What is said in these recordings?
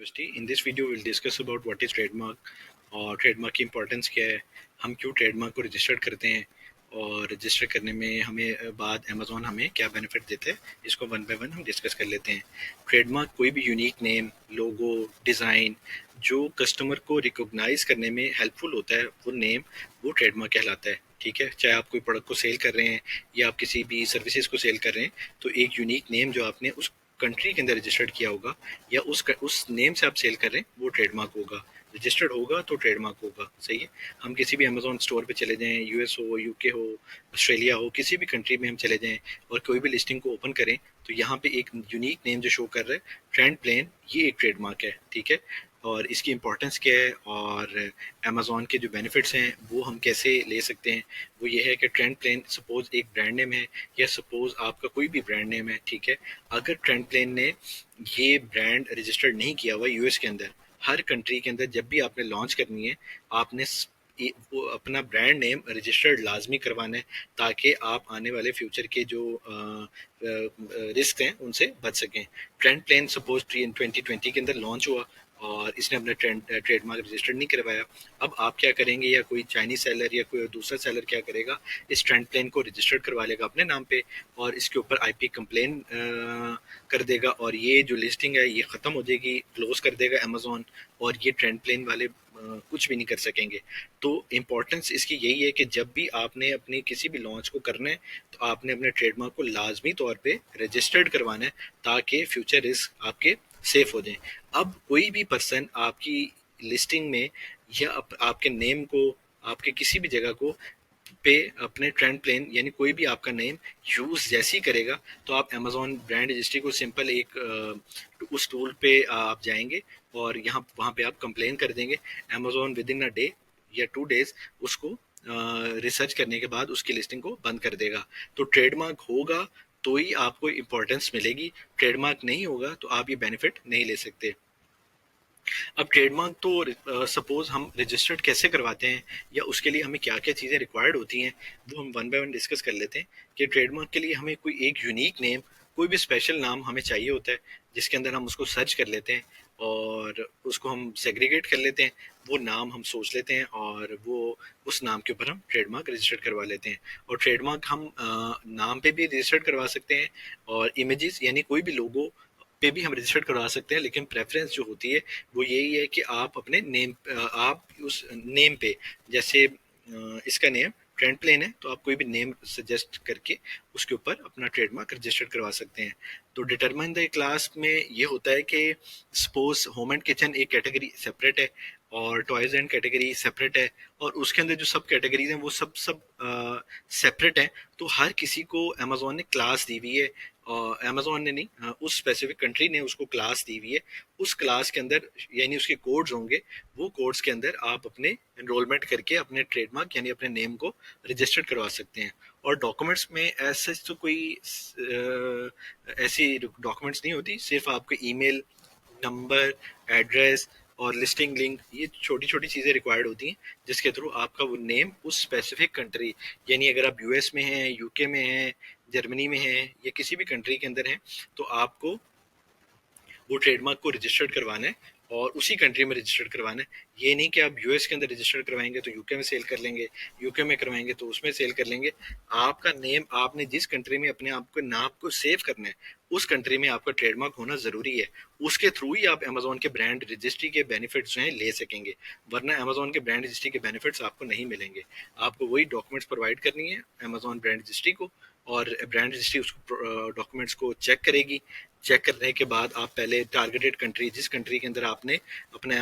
University. In this video will discuss about what is trademark और trademark की importance क्या है, हम क्यों ट्रेडमार्क को रजिस्टर्ड करते हैं और रजिस्टर करने में हमें बाद अमेजोन हमें क्या बेनिफिट देता है, इसको वन बाय वन हम डिस्कस कर लेते हैं। ट्रेडमार्क कोई भी यूनिक नेम, लोगो, डिज़ाइन जो कस्टमर को रिकॉग्नाइज करने में हेल्पफुल होता है, वो नेम वो ट्रेडमार्क कहलाता है। ठीक है, चाहे आप कोई प्रोडक्ट को सेल कर रहे हैं या आप किसी भी सर्विसेज को सेल कर रहे हैं, तो एक यूनिक नेम जो आपने उस कंट्री के अंदर रजिस्टर्ड किया होगा या उस नेम से आप सेल कर रहे हैं वो ट्रेडमार्क होगा। रजिस्टर्ड होगा तो ट्रेडमार्क होगा। सही है, हम किसी भी अमेजोन स्टोर पे चले जाएं, यूएस हो, यूके हो, ऑस्ट्रेलिया हो, किसी भी कंट्री में हम चले जाएं और कोई भी लिस्टिंग को ओपन करें, तो यहाँ पे एक यूनिक नेम जो शो कर रहा है ट्रेंड प्लेन, ये एक ट्रेडमार्क है। ठीक है, और इसकी इंपॉर्टेंस क्या है और अमेजोन के जो बेनिफिट्स हैं वो हम कैसे ले सकते हैं, वो ये है कि ट्रेंड प्लेन सपोज एक ब्रांड नेम है या सपोज आपका कोई भी ब्रांड नेम है। ठीक है, अगर ट्रेंड प्लेन ने ये ब्रांड रजिस्टर्ड नहीं किया हुआ यूएस के अंदर, हर कंट्री के अंदर जब भी आपने लॉन्च करनी है, आपने वो अपना ब्रांड नेम रजिस्टर्ड लाजमी करवाना है, ताकि आप आने वाले फ्यूचर के जो रिस्क हैं उनसे बच सकें। ट्रेंड प्लेन सपोज 2020 के अंदर लॉन्च हुआ और इसने अपना ट्रेडमार्क रजिस्टर्ड नहीं करवाया, अब आप क्या करेंगे, या कोई चाइनीज सेलर या कोई दूसरा सेलर क्या करेगा, इस ट्रेंड प्लेन को रजिस्टर्ड करवा लेगा अपने नाम पे और इसके ऊपर आईपी कंप्लेन कर देगा और ये जो लिस्टिंग है ये ख़त्म हो जाएगी, क्लोज कर देगा अमेजोन, और ये ट्रेंड प्लेन वाले कुछ भी नहीं कर सकेंगे। तो इम्पोर्टेंस इसकी यही है कि जब भी आपने अपनी किसी भी लॉन्च को करना है, तो आपने अपने ट्रेडमार्क को लाजमी तौर पे रजिस्टर्ड करवाना है, ताकि फ्यूचर रिस्क आपके सेफ हो जाएं। अब कोई भी पर्सन आपकी लिस्टिंग में या आपके नेम को, आपके किसी भी जगह को पे अपने ट्रेंड प्लेन यानी कोई भी आपका नेम यूज जैसी करेगा, तो आप अमेजोन ब्रांड रजिस्ट्री को सिंपल एक उस टूल पे आप जाएंगे और यहाँ वहाँ पे आप कंप्लेन कर देंगे। Amazon with in a day या 2 डेज उसको रिसर्च करने के बाद उसकी लिस्टिंग को बंद कर देगा। तो ट्रेडमार्क होगा तो ही आपको इम्पोर्टेंस मिलेगी, ट्रेडमार्क नहीं होगा तो आप ये बेनिफिट नहीं ले सकते। अब ट्रेडमार्क तो सपोज हम रजिस्टर्ड कैसे करवाते हैं या उसके लिए हमें क्या क्या चीज़ें रिक्वायर्ड होती हैं, वो हम वन बाय वन डिस्कस कर लेते हैं। कि ट्रेडमार्क के लिए हमें कोई एक यूनिक नेम, कोई भी स्पेशल नाम हमें चाहिए होता है, जिसके अंदर हम उसको सर्च कर लेते हैं और उसको हम सेग्रीगेट कर लेते हैं, वो नाम हम सोच लेते हैं और वो उस नाम के ऊपर हम ट्रेडमार्क रजिस्टर्ड करवा लेते हैं। और ट्रेडमार्क हम नाम पे भी रजिस्टर्ड करवा सकते हैं और इमेजेस यानी कोई भी लोगो पे भी हम रजिस्टर्ड करवा सकते हैं, लेकिन प्रेफरेंस जो होती है वो यही है कि आप अपने नेम, आप उस नेम पे, जैसे इसका नेम ट्रेंड प्लेन है तो आप कोई भी नेम सजेस्ट करके उसके ऊपर अपना ट्रेडमार्क रजिस्टर्ड करवा सकते हैं। तो डिटरमाइन द क्लास में ये होता है कि सपोज होम एंड किचन एक कैटेगरी सेपरेट है और टॉयज एंड कैटेगरी सेपरेट है, और उसके अंदर जो सब कैटेगरीज हैं वो सब सब सेपरेट हैं। तो हर किसी को अमेजोन ने क्लास दी हुई है, अमेजोन ने नहीं, उस स्पेसिफिक कंट्री ने उसको क्लास दी हुई है। उस क्लास के अंदर यानी उसके कोड्स होंगे, वो कोड्स के अंदर आप अपने एनरोलमेंट करके अपने ट्रेडमार्क यानी अपने नेम को रजिस्टर्ड करवा सकते हैं। और डॉक्यूमेंट्स में ऐसे तो कोई ऐसी डॉक्यूमेंट्स नहीं होती, सिर्फ आपके ईमेल नंबर, एड्रेस और लिस्टिंग लिंक, ये छोटी छोटी चीज़ें रिक्वायर्ड होती हैं, जिसके थ्रू आपका वो नेम उस स्पेसिफिक कंट्री, यानी अगर आप यूएस में हैं, यूके में हैं, जर्मनी में हैं या किसी भी कंट्री के अंदर हैं, तो आपको वो ट्रेडमार्क को रजिस्टर्ड करवाना है और उसी कंट्री में रजिस्टर्ड करवाना है। ये नहीं कि आप यूएस के अंदर रजिस्टर्ड करवाएंगे तो यूके में सेल कर लेंगे, यूके में करवाएंगे तो उसमें सेल कर लेंगे। आपका नेम, आपने जिस कंट्री में अपने आप को नाम को सेव करना है, उस कंट्री में आपका ट्रेडमार्क होना जरूरी है। उसके थ्रू ही आप अमेजोन के ब्रांड रजिस्ट्री के बेनिफिट्स जो हैं ले सकेंगे, वरना अमेजोन के ब्रांड रजिस्ट्री के बेनिफिट्स आपको नहीं मिलेंगे। आपको वही डॉक्यूमेंट्स प्रोवाइड करनी है अमेजोन ब्रांड रजिस्ट्री को, और ब्रांड रजिस्ट्री उसको डॉक्यूमेंट्स को चेक करेगी। चेक करने के बाद आप पहले टारगेटेड कंट्री, जिस कंट्री के अंदर आपने अपना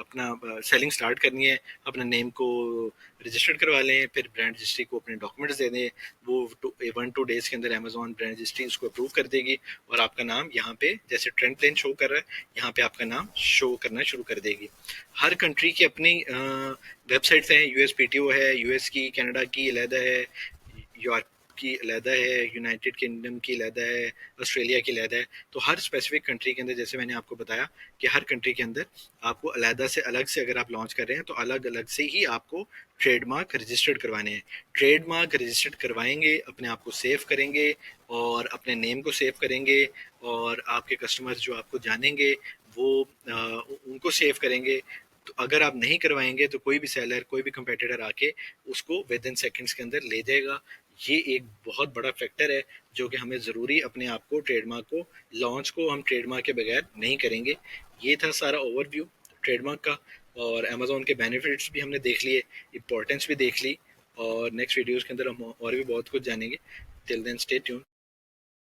अपना सेलिंग स्टार्ट करनी है, अपने नेम को रजिस्टर्ड करवा लें, फिर ब्रांड रजिस्ट्री को अपने डॉक्यूमेंट्स दे दें। वो 1-2 डेज के अंदर अमेजोन ब्रांड रजिस्ट्री उसको अप्रूव कर देगी और आपका नाम यहाँ पे जैसे ट्रेंड प्लेन शो कर रहा है, यहाँ पे आपका नाम शो करना शुरू कर देगी। हर कंट्री की अपनी वेबसाइट्स हैं, यूएस पीटीओ है, यूएस की, कनाडा की अलहदा है, यूरोप की अलहदा है, यूनाइटेड किंगडम की अलहदा है, ऑस्ट्रेलिया की अलहदा है। तो हर स्पेसिफिक कंट्री के अंदर, जैसे मैंने आपको बताया कि हर कंट्री के अंदर आपको अलहदा से, अलग से अगर आप लॉन्च कर रहे हैं तो अलग अलग से ही आपको ट्रेडमार्क रजिस्टर्ड करवाने हैं। ट्रेडमार्क रजिस्टर्ड करवाएंगे, अपने आप को सेव करेंगे और अपने नेम को सेव करेंगे, और आपके कस्टमर्स जो आपको जानेंगे वो उनको सेव करेंगे। तो अगर आप नहीं करवाएंगे तो कोई भी सेलर, कोई भी कंपेटिटर आके उसको विद इन सेकेंड्स के अंदर ले जाएगा। ये एक बहुत बड़ा फैक्टर है जो कि हमें ज़रूरी अपने आप को, ट्रेडमार्क को लॉन्च को हम ट्रेडमार्क के बगैर नहीं करेंगे। ये था सारा ओवरव्यू ट्रेडमार्क का, और अमेजोन के बेनिफिट्स भी हमने देख लिए, इंपॉर्टेंस भी देख ली, और नेक्स्ट वीडियोस के अंदर हम और भी बहुत कुछ जानेंगे। Till then stay tune.